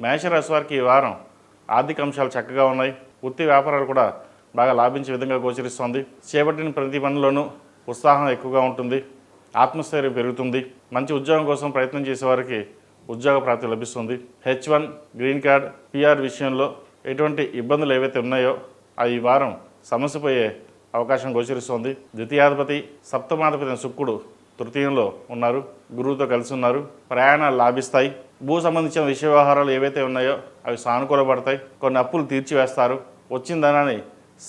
మేషరాశి వారికి ఈ వారం ఆర్థిక అంశాలు చక్కగా ఉన్నాయి. వృత్తి వ్యాపారాలు కూడా బాగా లాభించే విధంగా గోచరిస్తోంది. చేపట్టిన ప్రతి పనిలోనూ ఉత్సాహం ఎక్కువగా ఉంటుంది. ఆత్మస్థైర్యం పెరుగుతుంది. మంచి ఉద్యోగం కోసం ప్రయత్నం చేసేవారికి ఉద్యోగ ప్రాప్తి లభిస్తుంది. H1 గ్రీన్ కార్డ్ PR విషయంలో ఎటువంటి ఇబ్బందులు ఏవైతే ఉన్నాయో అవి ఈ వారం సమస్యపోయే అవకాశం గోచరిస్తోంది. ద్వితీయాధిపతి సప్తమాధిపతి శుక్రుడు తృతీయంలో ఉన్నారు. గురువుతో కలిసి ఉన్నారు. ప్రయాణాలు లాభిస్తాయి. భూ సంబంధించిన విషయ వ్యవహారాలు ఏవైతే ఉన్నాయో అవి సానుకూలపడతాయి. కొన్ని అప్పులు తీర్చివేస్తారు. వచ్చిన ధనాన్ని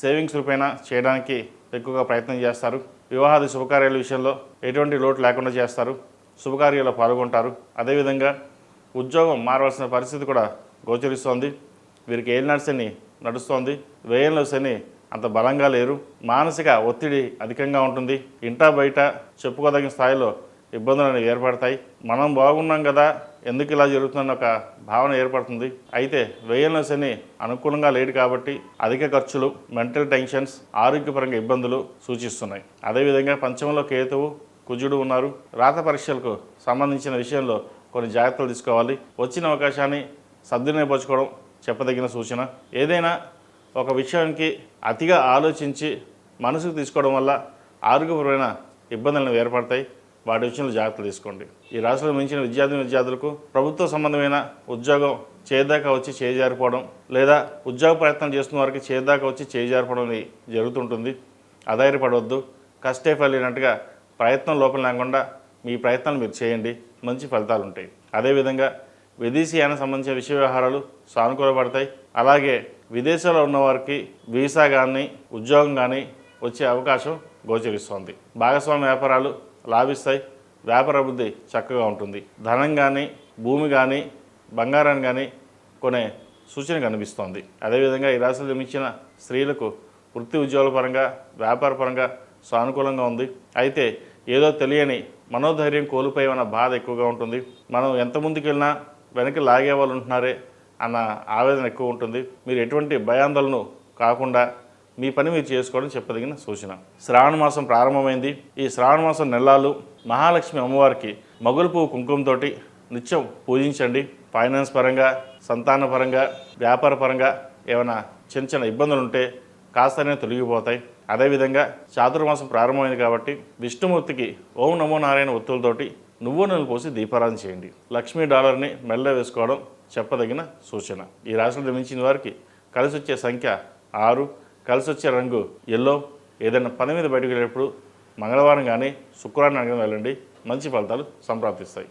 సేవింగ్స్ రూపేణా చేయడానికి ఎక్కువగా ప్రయత్నం చేస్తారు. వివాహాది శుభకార్యాల విషయంలో ఎటువంటి లోటు లేకుండా చేస్తారు. శుభకార్యాల్లో పాల్గొంటారు. అదేవిధంగా ఉద్యోగం మారవలసిన పరిస్థితి కూడా గోచరిస్తోంది. వీరికి ఏలినాటి శని నడుస్తోంది. వ్యయంలో శని అంత బలంగా లేరు. మానసిక ఒత్తిడి అధికంగా ఉంటుంది. ఇంటా బయట చెప్పుకోదగిన స్థాయిలో ఇబ్బందులు అనేవి ఏర్పడతాయి. మనం బాగున్నాం కదా, ఎందుకు ఇలా జరుగుతుందన్న ఒక భావన ఏర్పడుతుంది. అయితే వ్యయంలో శని అనుకూలంగా లేడు కాబట్టి అధిక ఖర్చులు, మెంటల్ టెన్షన్స్, ఆరోగ్యపరంగా ఇబ్బందులు సూచిస్తున్నాయి. అదేవిధంగా పంచమంలో కేతువు, కుజుడు ఉన్నారు. రాత పరీక్షలకు సంబంధించిన విషయంలో కొన్ని జాగ్రత్తలు తీసుకోవాలి. వచ్చిన అవకాశాన్ని సద్వినియోగపరచుకోవడం చెప్పదగిన సూచన. ఏదైనా ఒక విషయానికి అతిగా ఆలోచించి మనసుకు తీసుకోవడం వల్ల ఆరోగ్యపరమైన ఇబ్బందులను ఏర్పడతాయి. వాటి విషయంలో జాగ్రత్తలు తీసుకోండి. ఈ రాశిలో మించిన విద్యార్థులకు ప్రభుత్వ సంబంధమైన ఉద్యోగం చేదాకా వచ్చి చేజారిపోవడం, లేదా ఉద్యోగ ప్రయత్నం చేస్తున్న వారికి చేదాకా వచ్చి చేజారిపోవడం జరుగుతుంటుంది. అధైర్యపడవద్దు. కష్టే ఫలినట్టుగా ప్రయత్నం లోపల లేకుండా మీ ప్రయత్నాలు మీరు చేయండి. మంచి ఫలితాలు ఉంటాయి. అదేవిధంగా విదేశీయానికి సంబంధించిన విషయ వ్యవహారాలు సానుకూలపడతాయి. అలాగే విదేశాల్లో ఉన్నవారికి వీసా కానీ ఉద్యోగం కానీ వచ్చే అవకాశం గోచరిస్తోంది. భాగస్వామ్య వ్యాపారాలు లాభిస్తాయి. వ్యాపార అభివృద్ధి చక్కగా ఉంటుంది. ధనం కానీ, భూమి కానీ, బంగారాన్ని కానీ కొనే సూచన కనిపిస్తోంది. అదేవిధంగా ఈ రాశిలో జన్మించిన స్త్రీలకు వృత్తి ఉద్యోగాల పరంగా, వ్యాపార పరంగా సానుకూలంగా ఉంది. అయితే ఏదో తెలియని మనోధైర్యం కోల్పోయేమన్న బాధ ఎక్కువగా ఉంటుంది. మనం ఎంత ముందుకు వెళ్ళినా వెనక్కి లాగే వాళ్ళు ఉంటున్నారే అన్న ఆవేదన ఎక్కువ ఉంటుంది. మీరు ఎటువంటి భయాందోళన కాకుండా మీ పని మీరు చేసుకోవడం చెప్పదగిన సూచన. శ్రావణ మాసం ప్రారంభమైంది. ఈ శ్రావణ మాసం నెలలు మహాలక్ష్మి అమ్మవారికి మగులు పువ్వు కుంకుమతో నిత్యం పూజించండి. ఫైనాన్స్ పరంగా, సంతాన పరంగా, వ్యాపార పరంగా ఏమైనా చిన్న చిన్న ఇబ్బందులు ఉంటే కాస్తనే తొలగిపోతాయి. అదేవిధంగా చాతుర్మాసం ప్రారంభమైంది కాబట్టి విష్ణుమూర్తికి ఓం నమో నారాయణ ఒత్తులతోటి నువ్వు నన్ను పోసి దీపారాధన చేయండి. లక్ష్మీ డాలర్ని మెల్ల వేసుకోవడం చెప్పదగిన సూచన. ఈ రాశిలో జన్మించిన వారికి కలిసి వచ్చే సంఖ్య 6, కలిసి వచ్చే రంగు ఎల్లో. ఏదైనా పని మీద బయటకు వెళ్ళేటప్పుడు మంగళవారం కానీ శుక్రవారం కానీ వెళ్ళండి. మంచి ఫలితాలు సంప్రాప్తిస్తాయి.